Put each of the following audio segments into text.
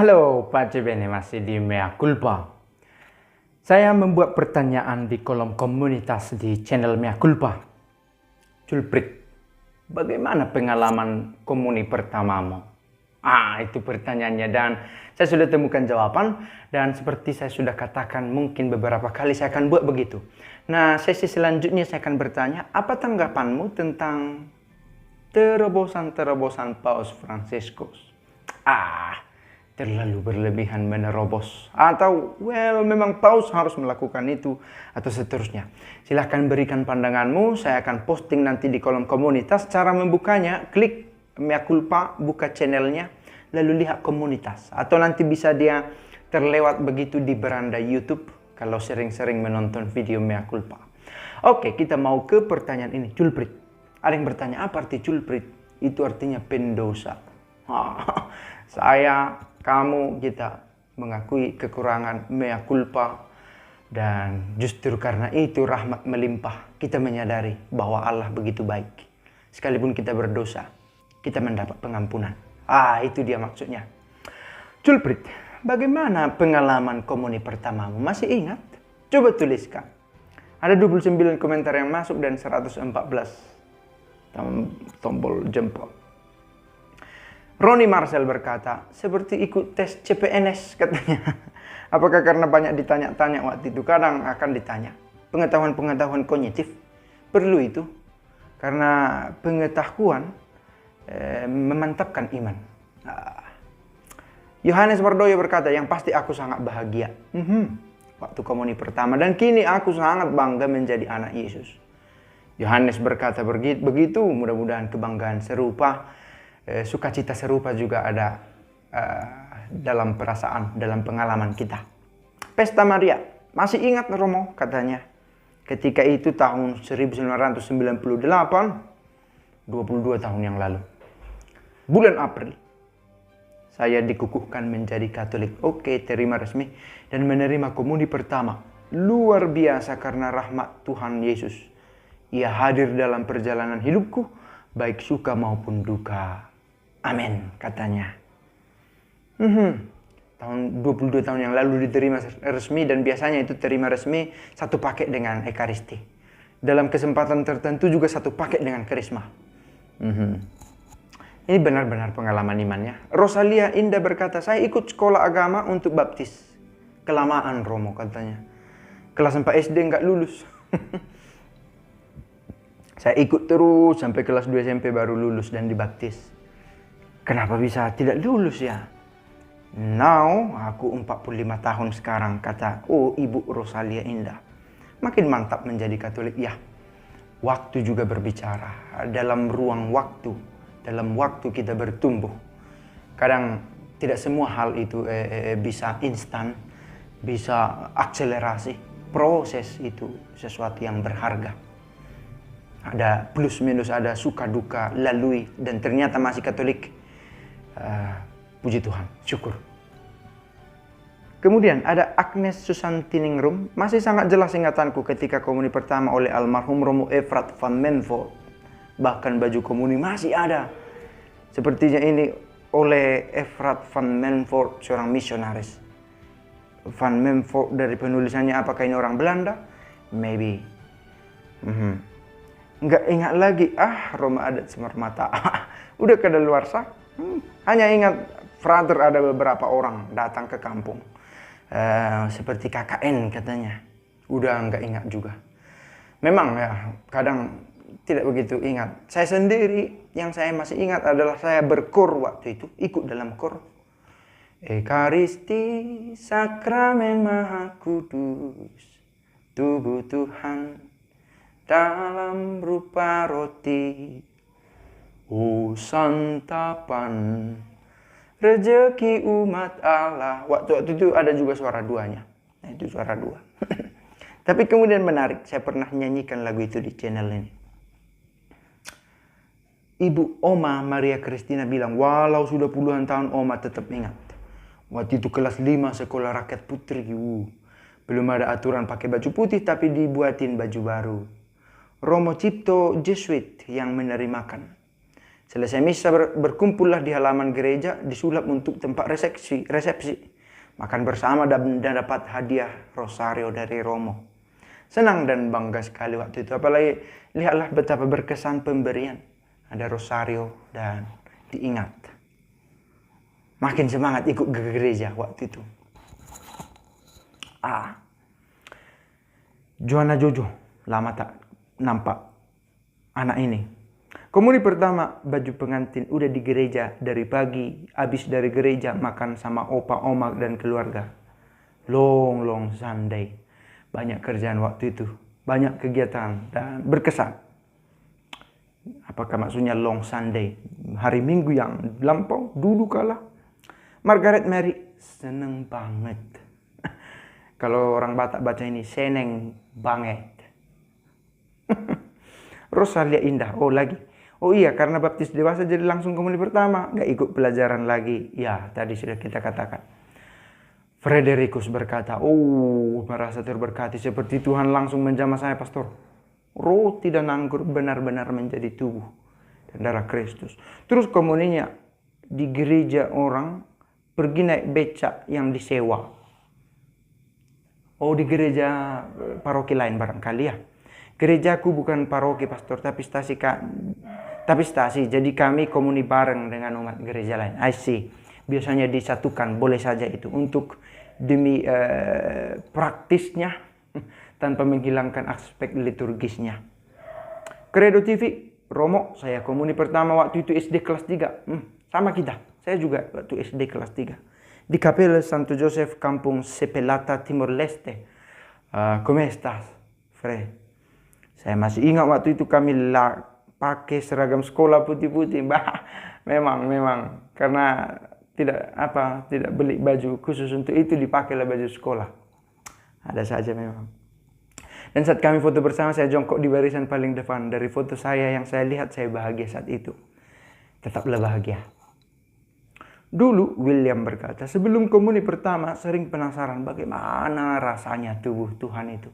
Halo, Pace Bene, masih di Mea Culpa. Saya membuat pertanyaan di kolom komunitas di channel Mea Culpa. Culprit, bagaimana pengalaman komuni pertamamu? Itu pertanyaannya dan saya sudah temukan jawaban dan seperti saya sudah katakan mungkin beberapa kali saya akan buat begitu. Nah, sesi selanjutnya saya akan bertanya, apa tanggapanmu tentang terobosan-terobosan Paus Fransiskus? Terlalu berlebihan menerobos, atau memang Paus harus melakukan itu, atau seterusnya. Silahkan berikan pandanganmu, saya akan posting nanti di kolom komunitas. Cara membukanya, klik Mea Culpa, buka channelnya, lalu lihat komunitas. Atau nanti bisa dia terlewat begitu di beranda YouTube, kalau sering-sering menonton video Mea Culpa. Oke, kita mau ke pertanyaan ini, culprit. Ada yang bertanya, apa arti culprit? Itu artinya pendosa. Kamu, kita mengakui kekurangan, mea culpa. Dan justru karena itu rahmat melimpah. Kita menyadari bahwa Allah begitu baik. Sekalipun kita berdosa, kita mendapat pengampunan. Itu dia maksudnya. Culprit, bagaimana pengalaman komuni pertamamu? Masih ingat? Coba tuliskan. Ada 29 komentar yang masuk dan 114 tombol jempol. Roni Marcel berkata, seperti ikut tes CPNS katanya. Apakah karena banyak ditanya-tanya waktu itu? Kadang akan ditanya. Pengetahuan-pengetahuan kognitif perlu itu. Karena pengetahuan memantapkan iman. Yohanes Wardoyo berkata, yang pasti aku sangat bahagia. Waktu komuni pertama. Dan kini aku sangat bangga menjadi anak Yesus. Yohanes berkata begitu, mudah-mudahan kebanggaan serupa. Sukacita serupa juga ada dalam perasaan, dalam pengalaman kita. Pesta Maria, masih ingat Romo katanya. Ketika itu tahun 1998, 22 tahun yang lalu. Bulan April, saya dikukuhkan menjadi Katolik. Oke, terima resmi dan menerima komuni pertama. Luar biasa karena rahmat Tuhan Yesus. Ia hadir dalam perjalanan hidupku, baik suka maupun duka. Amin, katanya. Tahun 22 tahun yang lalu diterima resmi dan biasanya itu terima resmi satu paket dengan Ekaristi. Dalam kesempatan tertentu juga satu paket dengan Krisma. Ini benar-benar pengalaman imannya. Rosalia Indah berkata, saya ikut sekolah agama untuk baptis. Kelamaan Romo katanya. Kelas 4 SD nggak lulus. Saya ikut terus sampai kelas 2 SMP baru lulus dan dibaptis. Kenapa bisa tidak lulus ya? Now, aku 45 tahun sekarang, kata Ibu Rosalia Indah. Makin mantap menjadi Katolik ya. Waktu juga berbicara. Dalam ruang waktu, dalam waktu kita bertumbuh. Kadang tidak semua hal itu bisa instan, bisa akselerasi. Proses itu sesuatu yang berharga. Ada plus minus, ada suka duka, lalui, dan ternyata masih Katolik. Puji Tuhan, syukur. Kemudian ada Agnes Susantiningrum. Masih sangat jelas ingatanku ketika komuni pertama oleh almarhum Romo Efrat van Menvoort. Bahkan baju komuni masih ada. Sepertinya ini oleh Efrat van Menvoort, seorang misionaris. Van Menvoort dari penulisannya, apakah ini orang Belanda? Maybe. Nggak ingat lagi. Roma adat Semar Mata. Udah kadaluarsa. Hanya ingat frater ada beberapa orang datang ke kampung. Seperti KKN katanya. Udah nggak ingat juga. Memang ya kadang tidak begitu ingat. Saya sendiri yang saya masih ingat adalah saya berkor waktu itu. Ikut dalam kor. Ekaristi sakramen maha kudus. Tubuh Tuhan dalam rupa roti. Santapan rezeki umat Allah. Waktu itu ada juga suara duanya. Nah, itu suara dua. Tapi kemudian menarik, saya pernah nyanyikan lagu itu di channel ini. Ibu Oma Maria Kristina bilang, walau sudah puluhan tahun Oma tetap ingat. Waktu itu kelas 5 sekolah rakyat putri. Belum ada aturan pakai baju putih tapi dibuatin baju baru. Romo Cipto Jesuit yang menerimakan. Selesai misa berkumpullah di halaman gereja, disulap untuk tempat resepsi. Makan bersama dan dapat hadiah rosario dari Romo. Senang dan bangga sekali waktu itu. Apalagi lihatlah betapa berkesan pemberian. Ada rosario dan diingat. Makin semangat ikut ke gereja waktu itu. Joanna Jojo, lama tak nampak anak ini. Komuni pertama, baju pengantin udah di gereja dari pagi. Habis dari gereja makan sama opa, oma dan keluarga. Long Sunday. Banyak kerjaan waktu itu. Banyak kegiatan dan berkesan. Apakah maksudnya long Sunday? Hari Minggu yang lampau dulu kala. Margaret Mary seneng banget. Kalau orang Batak baca ini seneng banget. Rosalia Indah. Oh iya, karena baptis dewasa jadi langsung komuni pertama. Gak ikut pelajaran lagi. Ya, tadi sudah kita katakan. Fredericus berkata, merasa terberkati seperti Tuhan langsung menjamah saya, pastor. Roti dan anggur benar-benar menjadi tubuh dan darah Kristus. Terus komuninya di gereja orang pergi naik becak yang disewa. Di gereja paroki lain barangkali ya. Gerejaku bukan paroki, pastor, tapi stasi. Jadi kami komuni bareng dengan umat gereja lain. I see. Biasanya disatukan, boleh saja itu untuk demi praktisnya tanpa menghilangkan aspek liturgisnya. Credo TV, Romo, saya komuni pertama waktu itu SD kelas 3. Sama kita. Saya juga waktu SD kelas 3. Di Kapel Santo Joseph, Kampung Sepelata, Timor Leste. ¿Cómo estás, Fred? Saya masih ingat waktu itu kami pakai seragam sekolah putih-putih. Memang karena tidak beli baju khusus untuk itu, dipakailah baju sekolah. Ada saja memang. Dan saat kami foto bersama, saya jongkok di barisan paling depan. Dari foto saya yang saya lihat, saya bahagia saat itu. Tetaplah bahagia. Dulu William berkata, sebelum komuni pertama sering penasaran bagaimana rasanya tubuh Tuhan itu.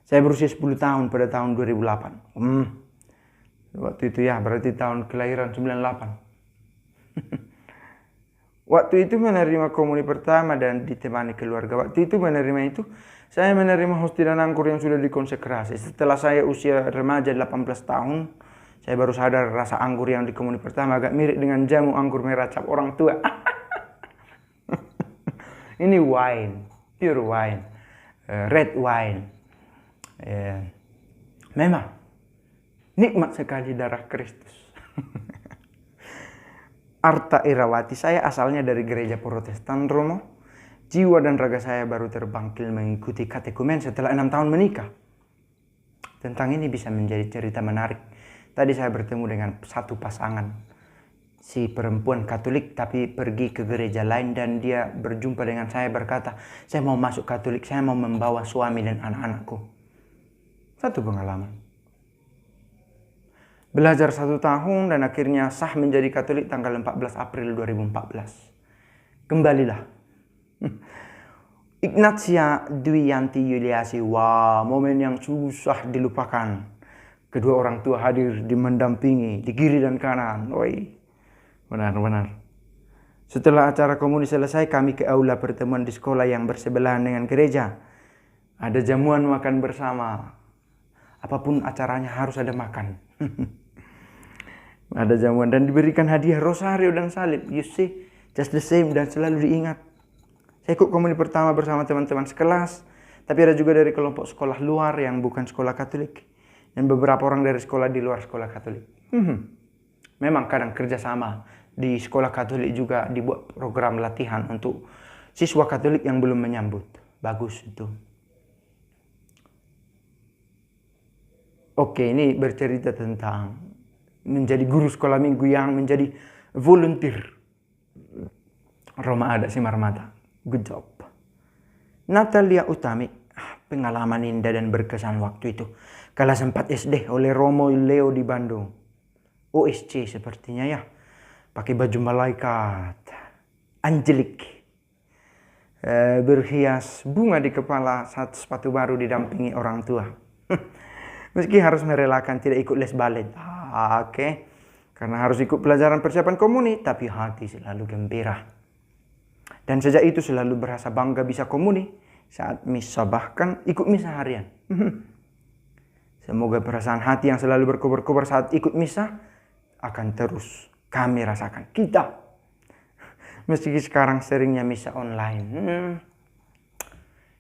Saya berusia 10 tahun pada tahun 2008. Waktu itu ya, berarti tahun kelahiran 98. Waktu itu menerima komuni pertama dan ditemani keluarga. Waktu itu saya menerima hosti dan anggur yang sudah dikonsekrasi. Setelah saya usia remaja 18 tahun, saya baru sadar rasa anggur yang di komuni pertama agak mirip dengan jamu anggur merah cap orang tua. Ini wine, pure wine, red wine. Memang nikmat sekali darah Kristus. Arta Irawati, saya asalnya dari gereja Protestan Romo. Jiwa dan raga saya baru terbangkit mengikuti katekumen setelah 6 tahun menikah. Tentang ini bisa menjadi cerita menarik. Tadi saya bertemu dengan satu pasangan. Si perempuan Katolik tapi pergi ke gereja lain dan dia berjumpa dengan saya berkata, saya mau masuk Katolik, saya mau membawa suami dan anak-anakku. Satu pengalaman. Belajar 1 tahun dan akhirnya sah menjadi Katolik tanggal 14 April 2014. Kembalilah. Ignatia Dwiyanti Yuliasi. Wah, momen yang susah dilupakan. Kedua orang tua hadir mendampingi di kiri dan kanan. Benar. Setelah acara komuni selesai, kami ke aula pertemuan di sekolah yang bersebelahan dengan gereja. Ada jamuan makan bersama. Apapun acaranya harus ada makan. Ada jamuan dan diberikan hadiah rosario dan salib. You see, just the same dan selalu diingat. Saya ikut komuni pertama bersama teman-teman sekelas. Tapi ada juga dari kelompok sekolah luar yang bukan sekolah Katolik. Dan beberapa orang dari sekolah di luar sekolah Katolik. Memang kadang kerjasama. Di sekolah Katolik juga dibuat program latihan untuk siswa Katolik yang belum menyambut. Bagus itu. Oke, ini bercerita tentang menjadi guru sekolah minggu yang menjadi volunteer. Roma Ada Simar Mata. Good job. Natalia Utami. Pengalaman indah dan berkesan waktu itu. Kala sempat SD oleh Romo Leo di Bandung. OSC sepertinya ya. Pakai baju malaikat. Angelik. Berhias bunga di kepala saat sepatu baru didampingi orang tua. Meski harus merelakan tidak ikut les balet. Oke. Karena harus ikut pelajaran persiapan komuni, tapi hati selalu gembira. Dan sejak itu selalu berasa bangga bisa komuni saat misa, bahkan ikut misa harian. Semoga perasaan hati yang selalu berkobar-kobar saat ikut misa akan terus kami rasakan. Kita, meski sekarang seringnya misa online.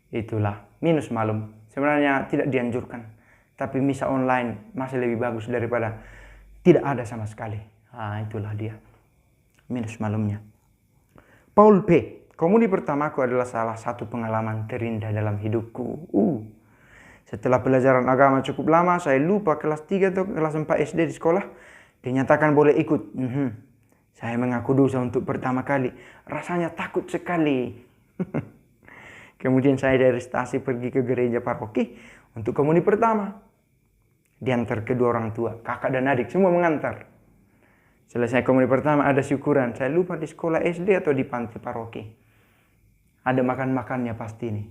Itulah minus malum. Sebenarnya tidak dianjurkan. Tapi misa online masih lebih bagus daripada tidak ada sama sekali. Itulah dia minus malumnya. Paul P. Komuni pertamaku adalah salah satu pengalaman terindah dalam hidupku. Setelah pelajaran agama cukup lama, saya lupa kelas 3 atau kelas 4 SD di sekolah, dinyatakan boleh ikut. Saya mengaku dosa untuk pertama kali. Rasanya takut sekali. Kemudian saya dari stasi pergi ke gereja paroki untuk komuni pertama. Diantar kedua orang tua, kakak dan adik, semua mengantar. Selesai komuni pertama ada syukuran. Saya lupa di sekolah SD atau di panti paroki. Ada makan-makannya pasti nih.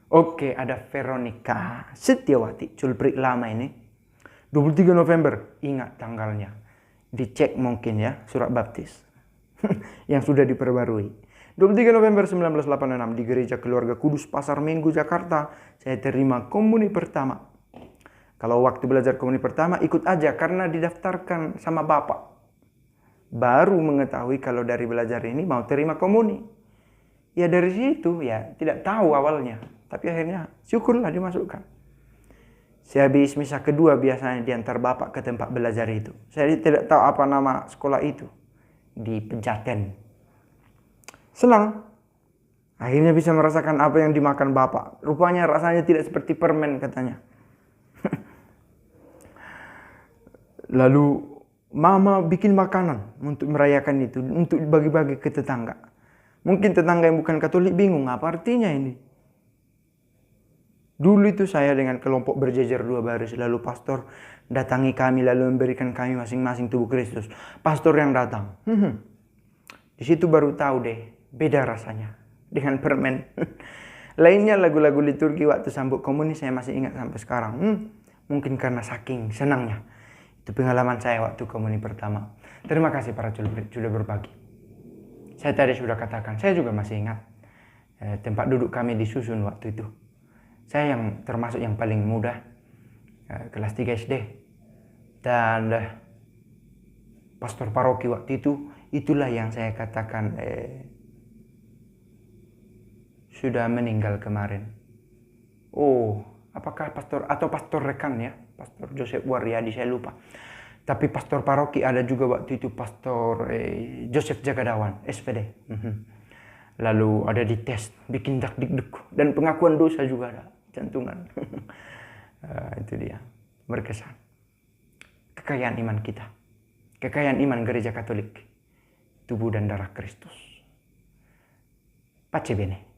Oke, ada Veronica Setiawati, culprit lama ini. 23 November, ingat tanggalnya. Dicek mungkin ya, surat baptis. Yang sudah diperbarui. 23 November 1986 di Gereja Keluarga Kudus Pasar Minggu, Jakarta. Saya terima komuni pertama. Kalau waktu belajar komuni pertama ikut aja karena didaftarkan sama bapak. Baru mengetahui kalau dari belajar ini mau terima komuni. Ya dari situ ya tidak tahu awalnya. Tapi akhirnya syukurlah dimasukkan. Saya habis misa kedua biasanya diantar bapak ke tempat belajar itu. Saya tidak tahu apa nama sekolah itu. Di Pejaten. Senang. Akhirnya bisa merasakan apa yang dimakan bapak. Rupanya rasanya tidak seperti permen katanya. Lalu mama bikin makanan untuk merayakan itu. Untuk bagi-bagi ke tetangga. Mungkin tetangga yang bukan Katolik bingung apa artinya ini. Dulu itu saya dengan kelompok berjejer 2 baris. Lalu pastor datangi kami lalu memberikan kami masing-masing tubuh Kristus. Pastor yang datang. Di situ baru tahu deh beda rasanya dengan permen. Lainnya lagu-lagu liturgi waktu sambut komuni saya masih ingat sampai sekarang. Mungkin karena saking senangnya. Itu pengalaman saya waktu komuni pertama. Terima kasih para culprit sudah berbagi. Saya tadi sudah katakan, saya juga masih ingat tempat duduk kami disusun waktu itu. Saya yang termasuk yang paling muda, kelas 3 SD. Dan pastor paroki waktu itu, itulah yang saya katakan sudah meninggal kemarin. Apakah pastor atau pastor rekan ya? Pastor Joseph Waryadi, saya lupa. Tapi pastor paroki ada juga waktu itu pastor Joseph Jagadawan, SPD. Lalu ada di tes, bikin dak-dik-duk. Dan pengakuan dosa juga ada, cantungan. Itu dia, berkesan. Kekayaan iman kita. Kekayaan iman gereja Katolik. Tubuh dan darah Kristus. Pace bene.